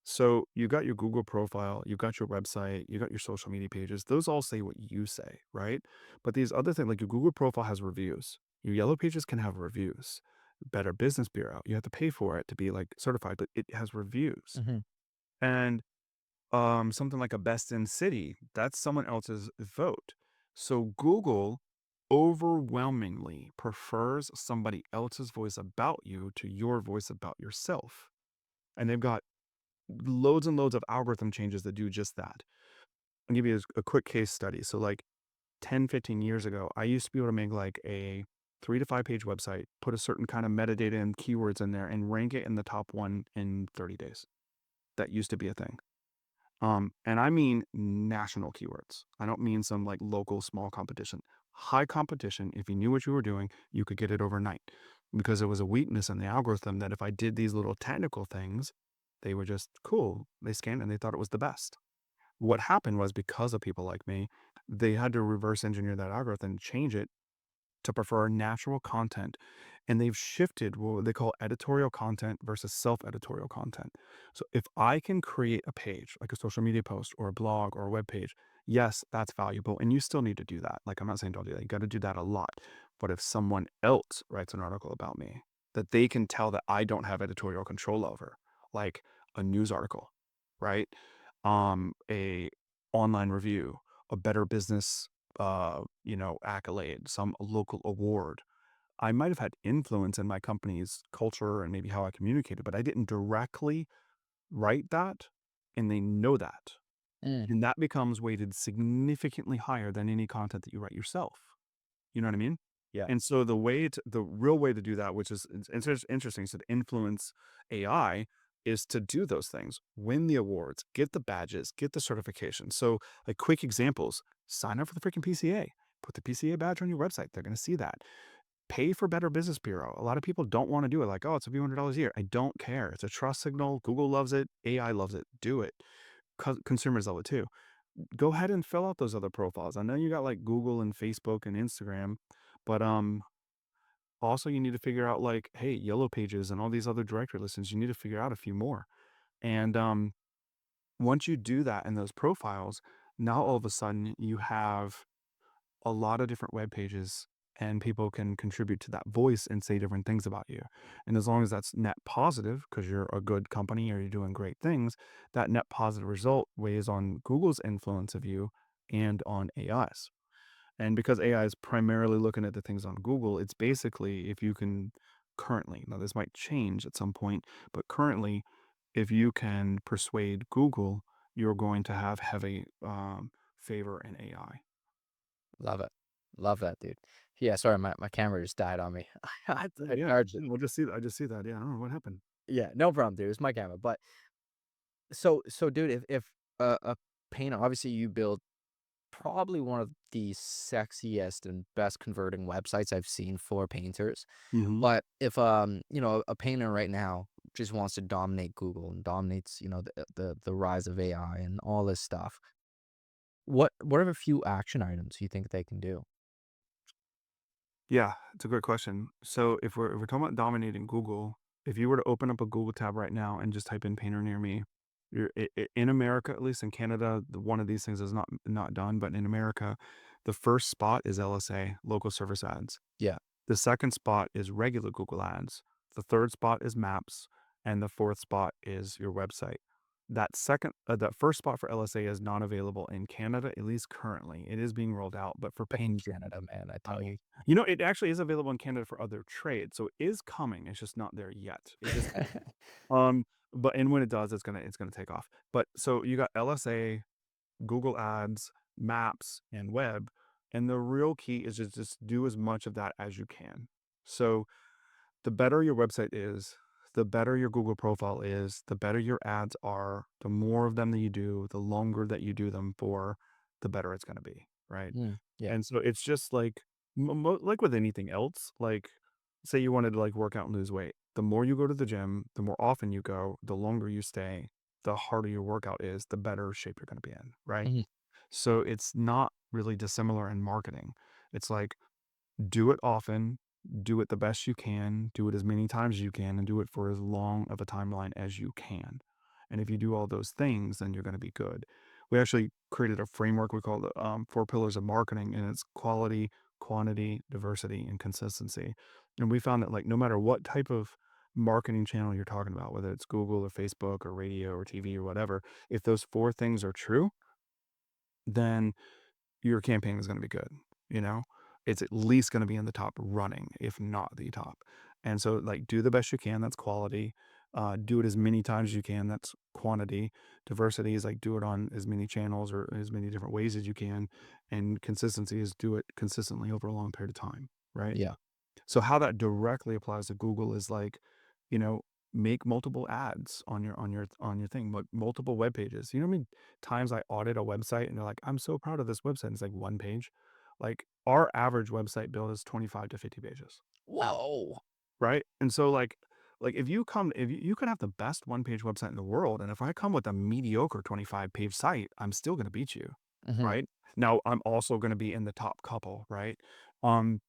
So you got your Google profile, you got your website, you got your social media pages. Those all say what you say, right? But these other things, like your Google profile has reviews. Your Yellow Pages can have reviews. Better Business Bureau, you have to pay for it to be like certified, but it has reviews. Mhm, And something like a best in city, that's someone else's vote. So Google overwhelmingly prefers somebody else's voice about you to your voice about yourself. And they've got loads and loads of algorithm changes that do just that. I'll give you a quick case study. So like 10, 15 years ago, I used to be able to make like a 3 to 5 page website, put a certain kind of metadata and keywords in there, and rank it in the top one in 30 days. That used to be a thing. And I mean national keywords. I don't mean some like local small competition. High competition, if you knew what you were doing, you could get it overnight because there was a weakness in the algorithm that if I did these little technical things, they were just cool. They scanned and they thought it was the best. What happened was because of people like me, they had to reverse engineer that algorithm and change it to prefer natural content, and they've shifted what they call editorial content versus self-editorial content. So if I can create a page, like a social media post or a blog or a web page, yes, that's valuable, and you still need to do that. Like, I'm not saying don't do that. You got to do that a lot. But if someone else writes an article about me that they can tell that I don't have editorial control over, like a news article, right? A online review, a Better Business accolade, some local award. I might have had influence in my company's culture and maybe how I communicated, but I didn't directly write that, and they know that. Mm, And that becomes weighted significantly higher than any content that you write yourself. You know what I mean? yeah. And so the real way to do that, which is interesting, so to influence AI is to do those things, win the awards, get the badges, get the certification. So, like quick examples, sign up for the freaking PCA. Put the PCA badge on your website. They're going to see that. Pay for Better Business Bureau. A lot of people don't want to do it. Like, oh, it's a few $100 a year. I don't care. It's a trust signal. Google loves it. AI loves it. Do it. Consumers love it too. Go ahead and fill out those other profiles. I know you got like Google and Facebook and Instagram, but also you need to figure out like, hey, Yellow Pages and all these other directory listings, you need to figure out a few more. And once you do that in those profiles, now all of a sudden you have a lot of different web pages and people can contribute to that voice and say different things about you. And as long as that's net positive because you're a good company or you're doing great things, that net positive result weighs on Google's influence of you and on AI's. And because AI is primarily looking at the things on Google, it's basically if you can currently, now this might change at some point, but currently, if you can persuade Google, you're going to have heavy favor in AI. Love it. Love that, dude. Yeah, sorry, my camera just died on me. Oh I yeah, charged it. we'll just see. I just see that. Yeah, I don't know what happened. Yeah, no problem, dude. It's my camera. But so, dude, if a painter, obviously, you build probably one of the sexiest and best converting websites I've seen for painters. Hmm. But if a painter right now just wants to dominate Google and dominates, the rise of AI and all this stuff, what are a few action items you think they can do? Yeah, it's a great question. So if we're talking about dominating Google, if you were to open up a Google tab right now and just type in painter near me, in America, at least in Canada, one of these things is not done, but in America, the first spot is LSA, local service ads. Yeah. The second spot is regular Google ads. The third spot is maps, and the fourth spot is your website. That first spot for LSA is not available in Canada, at least currently. It is being rolled out, but for In paint, Canada, man, I I tell know. you. It actually is available in Canada for other trades, so it is coming. It's just not there yet. It is coming. Um, and when it does, it's gonna take off. But so you got LSA, Google Ads, Maps, and Web, and the real key is just do as much of that as you can. So the better your website is, the better your Google profile is, the better your ads are, the more of them that you do, the longer that you do them for, the better it's going to be, right? Yeah. And so it's just like like with anything else, like say you wanted to like work out and lose weight. The more you go to the gym, the more often you go, the longer you stay, the harder your workout is, the better shape you're going to be in, right? Mhm. So it's not really dissimilar in marketing. It's like do it often, do it the best you can, do it as many times as you can, and do it for as long of a timeline as you can. And if you do all those things, then you're going to be good. We actually created a framework we call the 4 pillars of marketing, and it's quality, quantity, diversity, and consistency. And we found that like no matter what type of marketing channel you're talking about, whether it's Google or Facebook or radio or TV or whatever, if those 4 things are true, then your campaign is gonna be good, you know? It's at least gonna be in the top running, if not the top. And so, like, do the best you can, that's quality. Do it as many times as you can, that's quantity. Diversity is, like, do it on as many channels or as many different ways as you can, and consistency is do it consistently over a long period of time, right? Yeah. So how that directly applies to Google is like, you know, make multiple ads on your thing, multiple web pages. You know how many times I audit a website and they're like, "I'm so proud of this website." And it's like one page. Like our average website build is 25 to 50 pages. Whoa. Right? And so, like, if you could have the best one-page website in the world, and if I come with a mediocre 25-page site, I'm still gonna beat you, Mhm. right? Now, I'm also gonna be in the top couple, right? Um,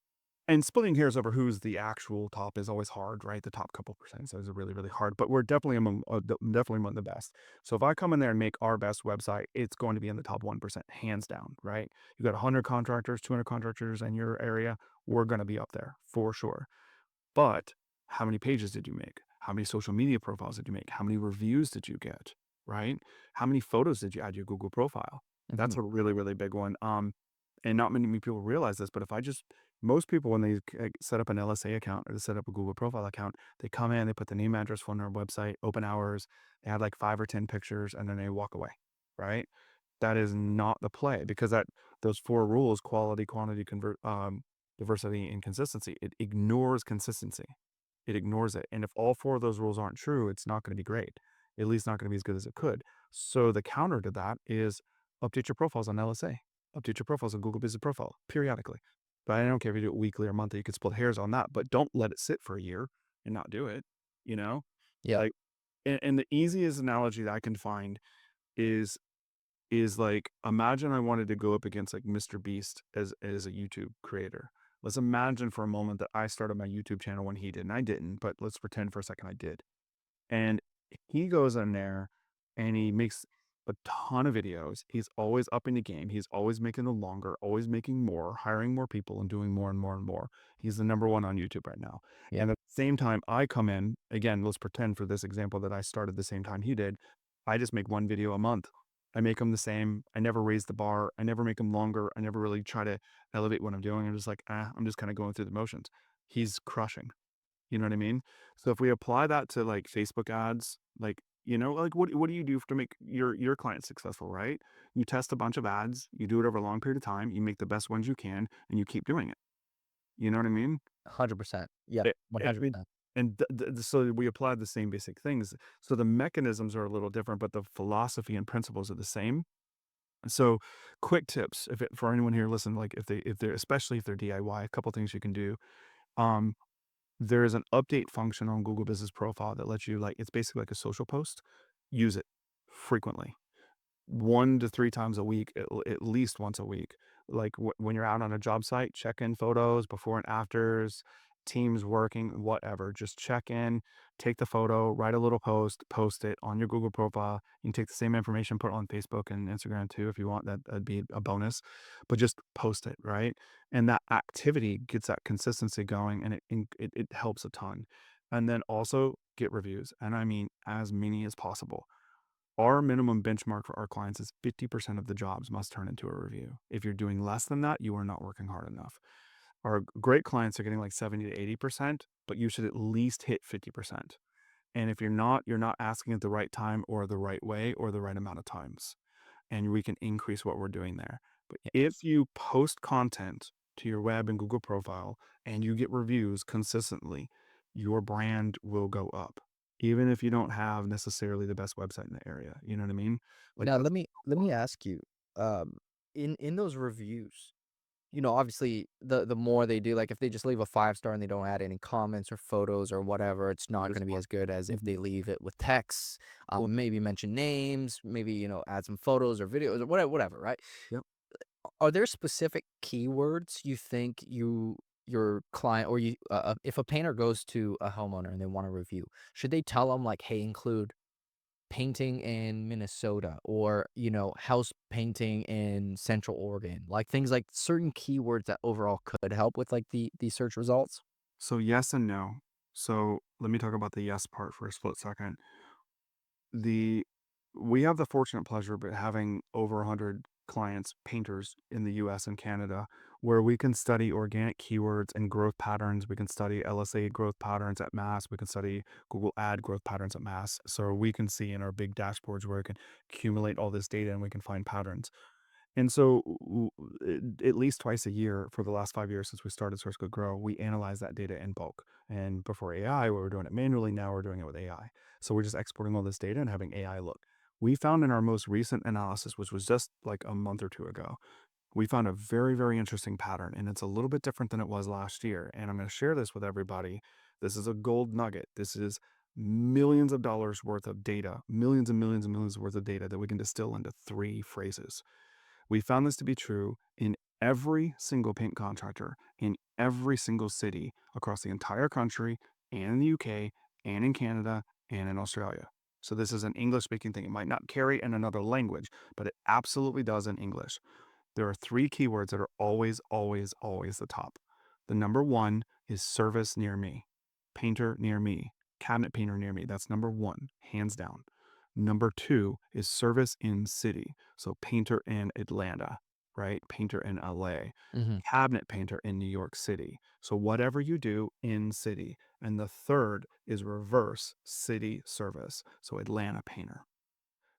and splitting hairs over who's the actual top is always hard, right? The top couple percent is really, really hard, but we're definitely definitely among the best. So if I come in there and make our best website, it's going to be in the top 1%, hands down, right? You got 100 contractors, 200 contractors in your area, we're gonna be up there for sure. But how many pages did you make? How many social media profiles did you make? How many reviews did you get? Right? How many photos did you add to your Google profile? That's Mhm. a really, really big one. And not many people realize this, but if I just most people when they set up an LSA account or they set up a Google profile account, they come in, they put the name, address, phone number, website, open hours, they add like 5 or 10 pictures, and then they walk away. Right? That is not the play because that those four rules: quality, quantity, diversity, and consistency. It ignores consistency. It ignores it. And if all four of those rules aren't true, it's not going to be great. At least not going to be as good as it could. So the counter to that is update your profiles on LSA. Update your profiles on Google Business Profile periodically. But I don't care if you do it weekly or monthly. You could split hairs on that, but don't let it sit for a year and not do it. You know, Yeah. like, and the easiest analogy that I can find is like, imagine I wanted to go up against, like, Mr. Beast as a YouTube creator. Let's imagine for a moment that I started my YouTube channel when he did, and I didn't, but let's pretend for a second I did. And he goes in there and he makes a ton of videos. He's always upping the game. He's always making them longer, always making more, hiring more people and doing more and more and more. He's the number one on YouTube right now. Yeah. And at the same time, I come in, again, let's pretend for this example that I started the same time he did. I just make one video a month. I make them the same. I never raise the bar. I never make them longer. I never really try to elevate what I'm doing. I'm just like, I'm just kind of going through the motions. He's crushing. You know what I mean? So if we apply that to, like, Facebook ads, like, like, what do you do to make your clients successful, right? You test a bunch of ads, you do it over a long period of time, you make the best ones you can, and you keep doing it. You know what I mean? 100%. Yeah. I mean, 100%. and so we apply the same basic things. So the mechanisms are a little different, but the philosophy and principles are the same. So quick tips for anyone here, listen, like, if they're especially if they're DIY, a couple things you can do. Um, There is an update function on Google Business Profile that lets you, like, it's basically like a social post. Use it frequently. 1 to 3 times a week, at least once a week. Like, when you're out on a job site, check in photos, before and afters, teams working, whatever. Just check in, take the photo, write a little post, post it on your Google profile. You can take the same information, put it on Facebook and Instagram too if you want. That'd be a bonus. But just post it, right? And that activity gets that consistency going, and it helps a ton. And then also get reviews, and I mean as many as possible. Our minimum benchmark for our clients is 50% of the jobs must turn into a review. If you're doing less than that, you are not working hard enough. Our great clients are getting like 70 to 80%, but you should at least hit 50%. And if you're not asking at the right time or the right way or the right amount of times. And we can increase what we're doing there. But if Yes. you post content to your web and Google profile and you get reviews consistently, your brand will go up. Even if you don't have necessarily the best website in the area. You know what I mean? Like Now that's let me ask you, um, in those reviews, obviously the more they do, like if they just leave a 5 star and they don't add any comments or photos or whatever, it's not there's going to be as good as if mhm. they leave it with text, Well, maybe mention names, maybe, add some photos or videos or whatever, right? yep. Are there specific keywords you think your client or if a painter goes to a homeowner and they want to review, should they tell them like, hey, include painting in Minnesota or, house painting in Central Oregon, like things like certain keywords that overall could help with like the search results? So yes and no. So let me talk about the yes part for a split second. The We have the fortunate pleasure of having over 100 clients, painters in the US and Canada, where we can study organic keywords and growth patterns. We can study LSA growth patterns at mass. We can study Google ad growth patterns at mass. So we can see in our big dashboards where we can accumulate all this data and we can find patterns. And so, at least twice a year for the last 5 years since we started Source Code Grow, we analyze that data in bulk. And before AI, we were doing it manually. Now we're doing it with AI. So we're just exporting all this data and having AI look. We found in our most recent analysis, which was just like a month or two ago, we found a very, very interesting pattern, and it's a little bit different than it was last year. And I'm going to share this with everybody. This is a gold nugget. This is millions of dollars worth of data, millions and millions and millions worth of data that we can distill into three phrases. We found this to be true in every single paint contractor in every single city across the entire country and in the UK and in Canada and in Australia. So this is an English speaking thing. It might not carry in another language, but it absolutely does in English. There are three keywords that are always, always, always the top. The number one is service near me, painter near me, cabinet painter near me. That's number one, hands down. Number two is service in city. So painter in Atlanta, right? Painter in LA, Mhm. cabinet painter in New York City. So whatever you do in city. And the third is reverse city service. So Atlanta painter.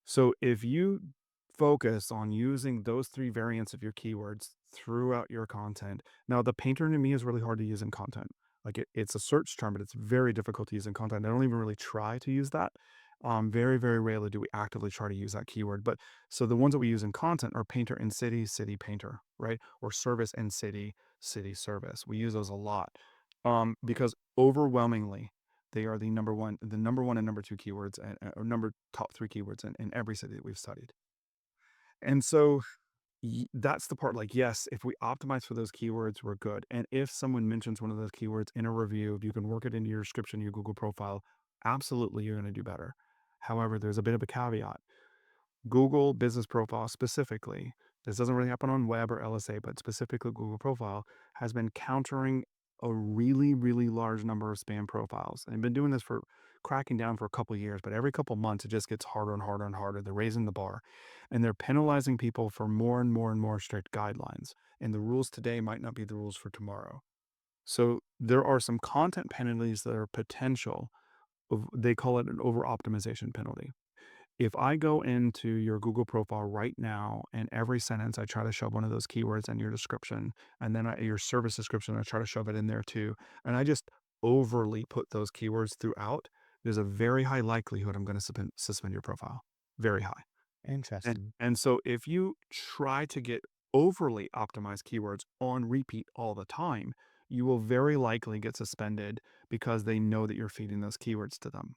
So if you focus on using those three variants of your keywords throughout your content. Now, the painter to me is really hard to use in content. Like it's a search term, but it's very difficult to use in content. I don't even really try to use that. Very, very rarely do we actively try to use that keyword. But so the ones that we use in content are painter in city, city painter, right? Or service in city, city service. We use those a lot because overwhelmingly they are the number one and number two keywords and or number top three keywords in every city that we've studied. And so that's the part like, yes, if we optimize for those keywords, we're good. And if someone mentions one of those keywords in a review, if you can work it into your description, your Google profile, absolutely you're going to do better. However, there's a bit of a caveat. Google Business Profile specifically, this doesn't really happen on web or LSA, but specifically Google Profile has been countering a really, really large number of spam profiles. They've been doing this for cracking down for a couple of years, but every couple of months it just gets harder and harder and harder. They're raising the bar and they're penalizing people for more and more and more strict guidelines. And the rules today might not be the rules for tomorrow. So there are some content penalties that are potential. They call it an over optimization penalty. If I go into your Google profile right now and every sentence I try to shove one of those keywords in your description, and then your service description, I try to shove it in there too, and I just overly put those keywords throughout, there's a very high likelihood I'm going to suspend your profile. Very high. Interesting. And so if you try to get overly optimized keywords on repeat all the time, you will very likely get suspended because they know that you're feeding those keywords to them.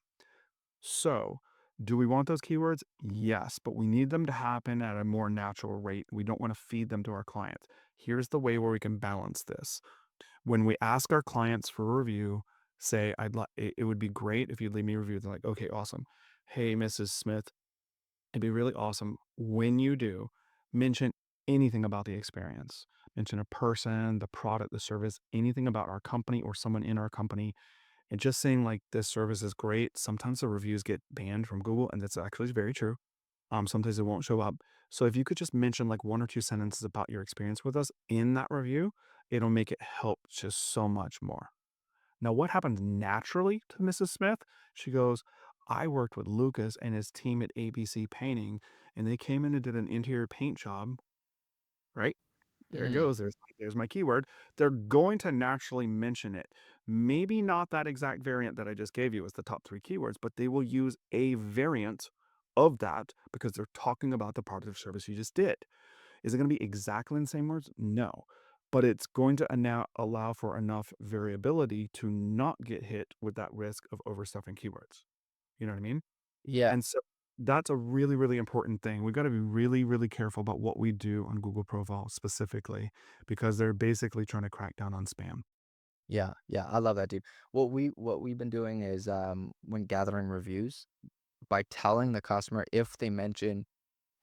So, do we want those keywords? Yes, but we need them to happen at a more natural rate. We don't want to feed them to our clients. Here's the way where we can balance this. When we ask our clients for a review, say, it would be great if you'd leave me a review. They're like, okay, awesome. Hey, Mrs. Smith, it'd be really awesome when you do mention anything about the experience. Mention a person, the product, the service, anything about our company or someone in our company and just saying like this service is great. Sometimes the reviews get banned from Google, and that's actually very true. Sometimes it won't show up. So if you could just mention like one or two sentences about your experience with us in that review, it'll make it help just so much more. Now, what happens naturally to Mrs. Smith? She goes, I worked with Lucas and his team at ABC Painting, and they came in and did an interior paint job, right? There it Mm. goes. There's my keyword. They're going to naturally mention it. Maybe not that exact variant that I just gave you as the top three keywords, but they will use a variant of that because they're talking about the product or service you just did. Is it going to be exactly in the same words? No. But it's going to now allow for enough variability to not get hit with that risk of overstuffing keywords. You know what I mean? Yeah. And so that's a really, really important thing. We've got to be really, really careful about what we do on Google Profile specifically because they're basically trying to crack down on spam. Yeah, yeah, I love that, dude. What we've been doing is, when gathering reviews, by telling the customer if they mention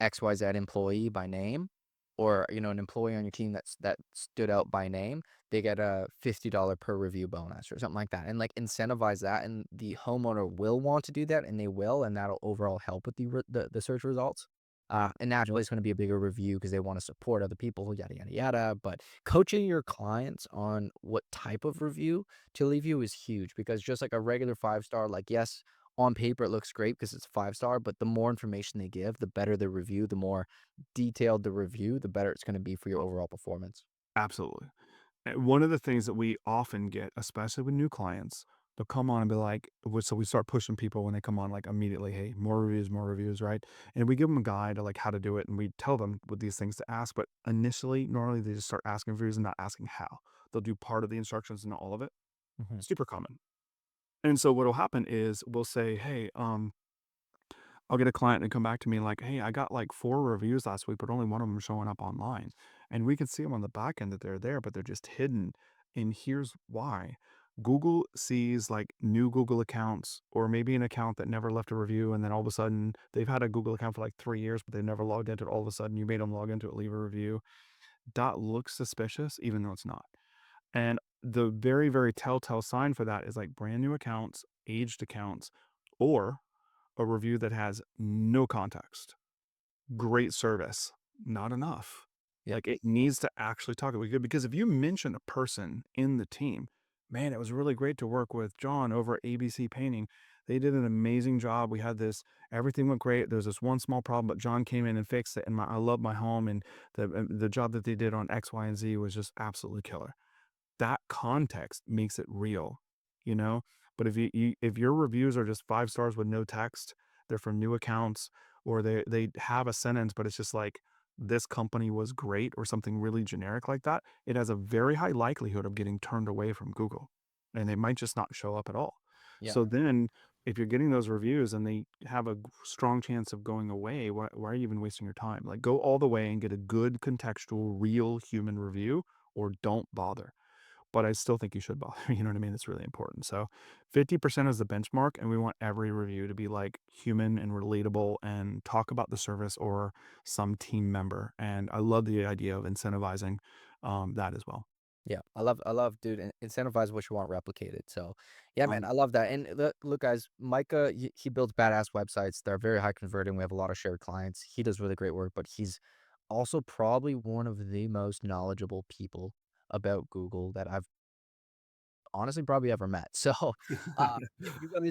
XYZ employee by name or, an employee on your team that stood out by name, they get a $50 per review bonus or something like that, and, like, incentivize that, and the homeowner will want to do that, and they will, and that'll overall help with the search results. And naturally, it's gonna be a bigger review because they wanna support other people, yada, yada, yada, but coaching your clients on what type of review to leave you is huge because just like a regular 5 star, like, yes, on paper, it looks great because it's 5-star, but the more information they give, the better the review, the more detailed the review, the better it's gonna be for your overall performance. Absolutely. One of the things that we often get, especially with new clients, they'll come on and be like, so we start pushing people when they come on, like immediately, hey, more reviews, right? And we give them a guide to like how to do it, and we tell them with these things to ask. But initially, normally they just start asking for reviews and not asking how. They'll do part of the instructions and not all of it. Mhm. Super common. And so what'll happen is we'll say, hey, I'll get a client and come back to me like, "Hey, I got like 4 reviews last week, but only one of them showing up online." And we can see them on the back end that they're there, but they're just hidden. And here's why. Google sees like new Google accounts or maybe an account that never left a review, and then all of a sudden they've had a Google account for like 3 years, but they've never logged into it. All of a sudden you made them log into it, leave a review. That looks suspicious even though it's not. And the very, very telltale sign for that is like brand new accounts, aged accounts, or a review that has no context. Great service, not enough. Yeah. Like, it needs to actually talk about good because if you mention a person in the team, "Man, it was really great to work with John over at ABC Painting. They did an amazing job. We had this everything went great. There's this one small problem, but John came in and fixed it, and I love my home, and the job that they did on X, Y, and Z was just absolutely killer." That context makes it real, you know? But if your reviews are just 5 stars with no text, they're from new accounts, or they have a sentence, but it's just like, "This company was great," or something really generic like that, it has a very high likelihood of getting turned away from Google, and they might just not show up at all. Yeah. So then, if you're getting those reviews and they have a strong chance of going away, why are you even wasting your time? Like, go all the way and get a good contextual, real human review, or don't bother. But I still think you should bother, you know what I mean? It's really important. So 50% is the benchmark, and we want every review to be like human and relatable and talk about the service or some team member. And I love the idea of incentivizing that as well. Yeah, I love, dude, incentivize what you want replicated. So, yeah, man, Um, I love that. And look, guys, Micah, he builds badass websites. They're very high converting. We have a lot of shared clients. He does really great work, but he's also probably one of the most knowledgeable people about Google that I've honestly probably ever met. So,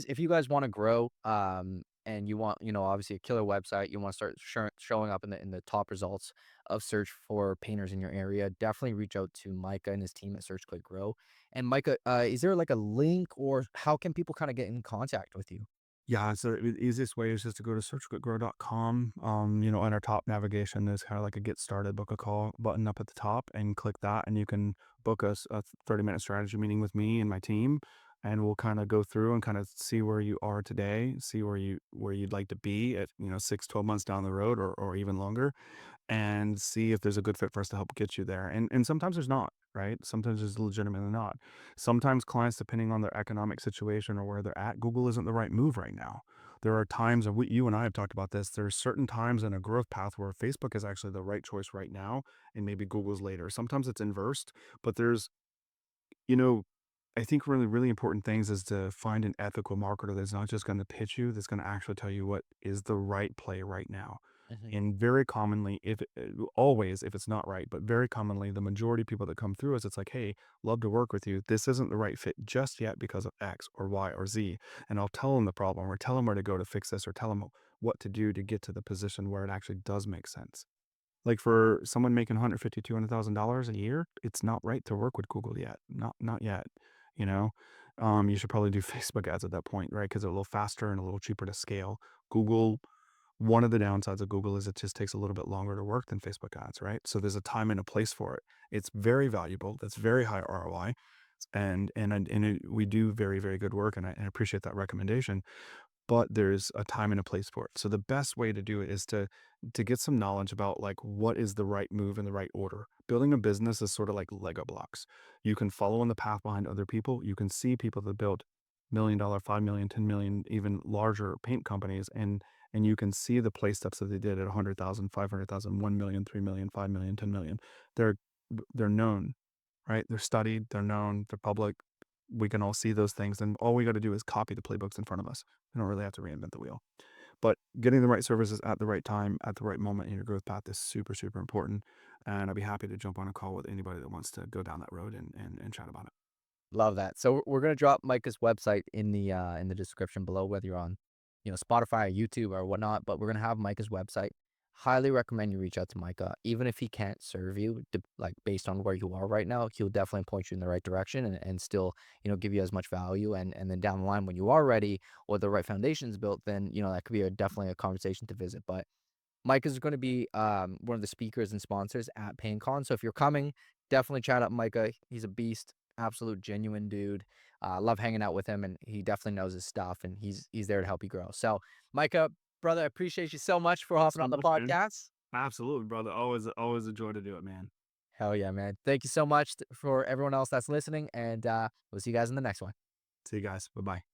if you guys wanna grow, and you want, obviously a killer website, you wanna start showing up in the top results of search for painters in your area, definitely reach out to Micah and his team at Search Click Grow. And Micah, is there like a link or how can people kinda get in contact with you? Yeah, so the easiest way is just to go to searchgoodgrow.com. On our top navigation, there's kind of like a get started, book a call button up at the top, and click that, and you can book a 30-minute strategy meeting with me and my team, and we'll kind of go through and kind of see where you are today, see where you'd like to be at, 6, 12 months down the road, or even longer, and see if there's a good fit for us to help get you there. And sometimes there's not, right? Sometimes there's legitimately not. Sometimes clients, depending on their economic situation or where they're at, Google isn't the right move right now. There are times, and you and I have talked about this, there are certain times in a growth path where Facebook is actually the right choice right now, and maybe Google's later. Sometimes it's inversed, but you know, I think really, really important things is to find an ethical marketer that's not just going to pitch you, that's going to actually tell you what is the right play right now. Mhm. And very commonly, always, if it's not right, but very commonly, the majority of people that come through us, it's like, hey, love to work with you. This isn't the right fit just yet because of X or Y or Z. And I'll tell them the problem or tell them where to go to fix this or tell them what to do to get to the position where it actually does make sense. Like, for someone making 150, $200,000 a year, it's not right to work with Google yet. Not yet, you know? You should probably do Facebook ads at that point, right? Because 'Cause they're a little faster and a little cheaper to scale. Google One of the downsides of Google is it just takes a little bit longer to work than Facebook ads, right? So there's a time and a place for it. It's very valuable. That's very high ROI, we do very, very good work, and I appreciate that recommendation, but there's a time and a place for it. So the best way to do it is to get some knowledge about like what is the right move in the right order. Building a business is sort of like Lego blocks. You can follow on the path behind other people. You can see people that built $1 million, 5 million, 10 million, even larger paint companies, and you can see the play steps that they did at 100,000, 500,000, 1 million, 3 million, 5 million, 10 million. They're they're known, right? They're studied, they're known, they're public. We can all see those things, and all we got to do is copy the playbooks in front of us. We don't really have to reinvent the wheel. But getting the right services at the right time, at the right moment in your growth path is super, super important. And I'd be happy to jump on a call with anybody that wants to go down that road and chat about it. Love that. So we're gonna drop Micah's website in the description below, whether you're on, Spotify or YouTube or whatnot. But we're gonna have Micah's website. Highly recommend you reach out to Micah, even if he can't serve you, like based on where you are right now. He'll definitely point you in the right direction and still, give you as much value. And then down the line, when you are ready or the right foundation's built, then that could be definitely a conversation to visit. But Mike is going to be one of the speakers and sponsors at PainCon. So if you're coming, definitely chat up Micah. He's a beast, absolute genuine dude. Love hanging out with him, and he definitely knows his stuff, and he's there to help you grow. So, Micah, brother, I appreciate you so much for hopping So on the much, man. podcast. Absolutely, brother. Always a joy to do it, man. Hell yeah, man! Thank you so much for everyone else that's listening, and we'll see you guys in the next one. See you guys. Bye bye.